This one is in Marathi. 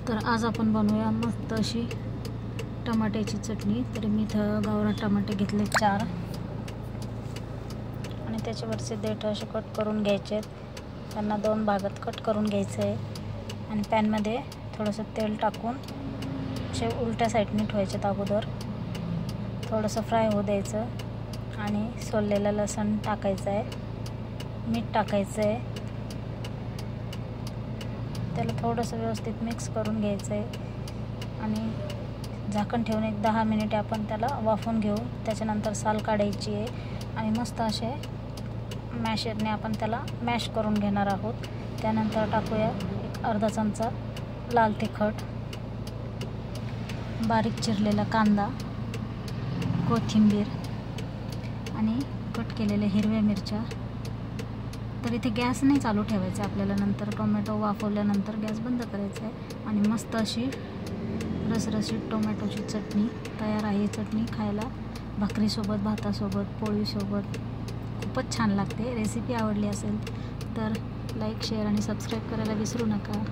तर आज आपण बनवूया मस्त अशी टमाट्याची चटणी। तर मी इथं गावरान टमाटे घेतले 4 आणि त्याच्यावरचे देठ असे कट करून घ्यायचे। त्यांना 2 भागात कट करून घ्यायचं आहे आणि पॅनमध्ये थोडंसं तेल टाकून असे उलट्या साईडने ठेवायचे। अगोदर थोडंसं फ्राय होऊ द्यायचं आणि सोललेलं लसूण टाकायचं आहे, मीठ टाकायचं आहे, त्याला थोडंसं व्यवस्थित मिक्स करून घ्यायचं आहे आणि झाकण ठेवून एक 10 मिनिटे आपण त्याला वाफवून घेऊ। त्याच्यानंतर साल काढायची आहे आणि मस्त असे मॅशरने आपण त्याला मॅश करून घेणार आहोत। त्यानंतर टाकूया एक अर्धा चमचा लाल तिखट, बारीक चिरलेला कांदा, कोथिंबीर आणि कट केलेल्या हिरव्या मिरच्या। तर इथे गॅस नाही चालू ठेवायचा आपल्याला, नंतर टोमॅटो वाफवल्यानंतर गॅस बंद करायचा आहे आणि मस्त अशी रसरशीत टोमॅटोची चटणी तयार आहे। चटणी खायला भाकरीसोबत, भातासोबत, पोळीसोबत खूपच छान लागते। रेसिपी आवडली असेल तर लाईक, शेअर आणि सबस्क्राईब करायला विसरू नका।